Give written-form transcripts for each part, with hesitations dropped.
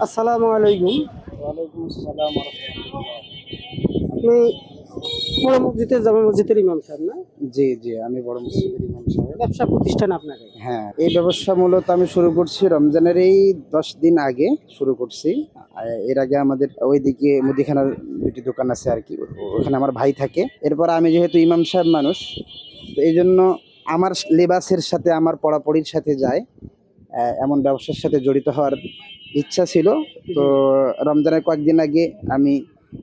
আসসালামু আলাইকুম। ওয়ালাইকুম আসসালাম ওয়া রাহমাতুল্লাহ। আপনি বড় মসজিদের জামে মসজিদের ইমাম সাহেব না? জি, জি, আমি বড় মসজিদের ইমাম সাহেব। ব্যবসা প্রতিষ্ঠান আপনার? হ্যাঁ, এই ব্যবসা মূলত আমি শুরু করছি রমজানের এই ১০ দিন আগে শুরু করছি। এর আগে আমাদের ওইদিকে মুদিখানার ২ টি দোকান আছে আরকি। ওখানে আমার ভাই থাকে। এরপর আমি যেহেতু ইমাম সাহেব মানুষ, তো এইজন্য আমার লেবাসের সাথে আমার পড়াপড়ির সাথে যায়। এমন ব্যবসার সাথে জড়িত হওয়ার ইচ্ছা ছিল। তো রমজানের কয়েকদিন আগে আমি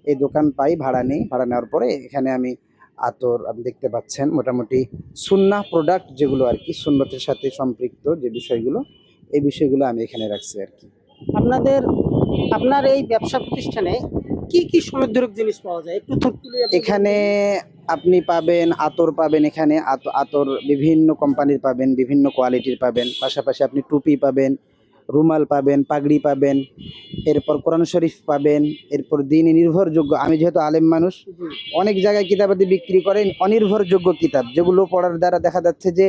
এই দোকান পাই, ভাড়া নেই। ভাড়া নেওয়ার পরে এখানে আমি আতর আপনি দেখতে পাচ্ছেন মোটামুটি সুন্নাহ প্রোডাক্ট যেগুলো আরকি সুন্নতের সাথে সম্পৃক্ত যে বিষয়গুলো, এই বিষয়গুলো আমি এখানে রাখছি আরকি। আপনাদের আপনার এই ব্যবসা প্রতিষ্ঠানে কি সামুদ্রিক জিনিস পাওয়া যায়? একটু তুলে এখানে আপনি পাবেন আতর পাবেন, এখানে আতর বিভিন্ন কোম্পানির পাবেন, বিভিন্ন কোয়ালিটির পাবেন। পাশাপাশি আপনি টুপি পাবেন, রুমাল পাবেন, পাগড়ি পাবেন, এরপর কোরআন শরীফ পাবেন, এরপর দিনই নির্ভরযোগ্য। আমি যেহেতু আলেম মানুষ, অনেক জায়গায় কিতাবাদি বিক্রি করেন অনির্ভরযোগ্য কিতাব, যেগুলো পড়ার দ্বারা দেখা যাচ্ছে যে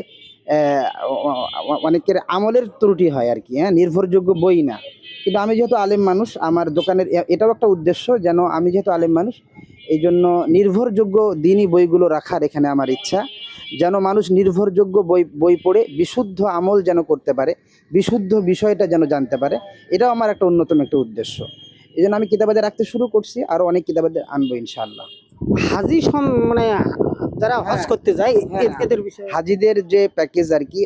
অনেকের আমলের ত্রুটি হয় আর কি। হ্যাঁ, নির্ভরযোগ্য বই না। কিন্তু আমি যেহেতু আলেম মানুষ, আমার দোকানের এটাও একটা উদ্দেশ্য, যেন আমি যেহেতু আলেম মানুষ, এই জন্য নির্ভরযোগ্য দিনই বইগুলো রাখার এখানে আমার ইচ্ছা, যেন মানুষ নির্ভরযোগ্য বই পড়ে বিশুদ্ধ আমল যেন করতে পারে, বিশুদ্ধ বিষয়টা যেন জানতে পারে। এটাও আমার একটা অন্যতম একটা উদ্দেশ্য। এই জন্য আমি কিতাবাদি রাখতে শুরু করছি, আরও অনেক কিতাবাদি আনবো ইনশাআল্লাহ। হাজি মানে যারা হজ করতে যায় এদের বিষয়ে হাজিদের যে প্যাকেজ আর কি,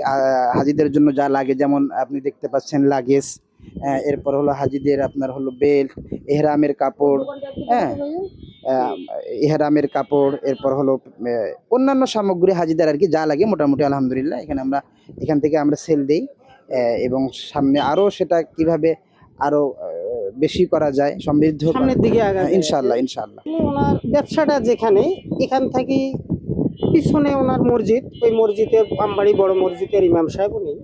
হাজিদের জন্য যা লাগে, যেমন আপনি দেখতে পাচ্ছেন লাগেজ, এরপর হলো হাজিদের আপনার হলো বেল্ট, এহরামের কাপড়, হ্যাঁ, ইহরামের কাপড়, এরপর হলো অন্যান্য সামগ্রী হাজিদের আর কি যা লাগে মোটামুটি আলহামদুলিল্লাহ এখান থেকে আমরা সেল দেই। এবং সামনে আরও সেটা কিভাবে আরও বেশি করা যায়, সমৃদ্ধ সামনের দিকে ইনশাআল্লাহ ইনশাআল্লাহ। ওনার ব্যবসাটা যেখানে, এখান থেকে পিছনে ওনার মসজিদ, ওই মসজিদের আমবাড়ি বড় মসজিদের ইমাম সাহেব উনি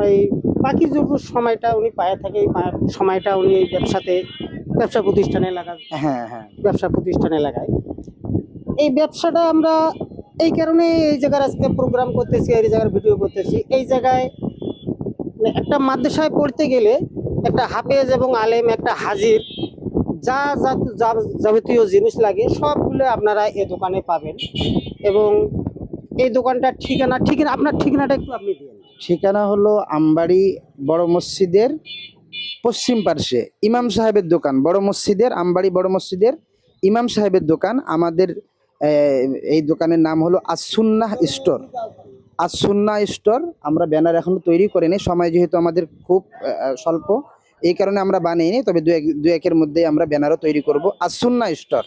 এই বাকি যত সময়টা উনি পায়ে থাকে, এই সময়টা উনি এই ব্যবসা প্রতিষ্ঠানে লাগান। হ্যাঁ, হ্যাঁ, ব্যবসা প্রতিষ্ঠানে লাগায়। এই ব্যবসাটা আমরা এই কারণে এই জায়গার আজকে প্রোগ্রাম করতেছি, এই জায়গার ভিডিও করতেছি। এই জায়গায় মানে একটা মাদ্রাসায় পড়তে গেলে একটা হাফেজ এবং আলেম, একটা হাজির, যাবতীয় জিনিস লাগে সবগুলো আপনারা এই দোকানে পাবেন। এবং এই দোকানটার ঠিকানা আপনার ঠিকানাটা একটু আপনি দিন। ঠিকানা হলো আমবাড়ি বড় মসজিদের পশ্চিম পার্শ্বে ইমাম সাহেবের দোকান, বড় মসজিদের আমবাড়ি বড় মসজিদের ইমাম সাহেবের দোকান। আমাদের এই দোকানের নাম হলো আস-সুন্নাহ স্টোর। আস-সুন্নাহ স্টোর। আমরা ব্যানার এখনো তৈরি করিনি, সময় যেহেতু আমাদের খুব স্বল্প, এই কারণে আমরা বানাইনি। তবে দু একের মধ্যেই আমরা ব্যানারও তৈরি করব। আস-সুন্নাহ স্টোর,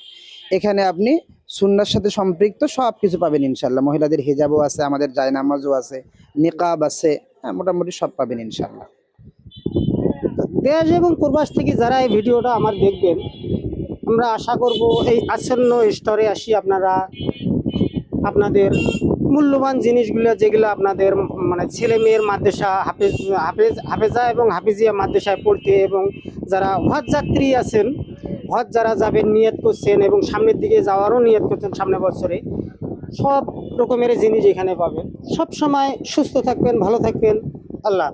এখানে আপনি সুন্নাহর সাথে সম্পৃক্ত সব কিছু পাবেন ইনশাল্লাহ। মহিলাদের হিজাবও আছে, আমাদের জায়নামাজও আছে, নিকাব আছে, হ্যাঁ, মোটামুটি সব পাবেন ইনশাল্লাহ। দেশ এবং প্রবাস থেকে যারা এই ভিডিওটা আমার দেখবেন, আমরা আশা করব এই আসন্ন স্তরে আসি আপনারা আপনাদের মূল্যবান জিনিসগুলো, যেগুলো আপনাদের মানে ছেলে মেয়ের মাদ্রাসা, হাফেজা এবং হাফিজিয়া মাদ্রাসায় পড়তে, এবং যারা হজ যাত্রী আছেন, হজ যারা যাবেন নিয়ত করছেন এবং সামনের দিকে যাওয়ারও নিয়ত করছেন সামনের বছরে, সব রকমের জিনিস এখানে পাবেন। সব সময় সুস্থ থাকবেন, ভালো থাকবেন। আল্লাহ।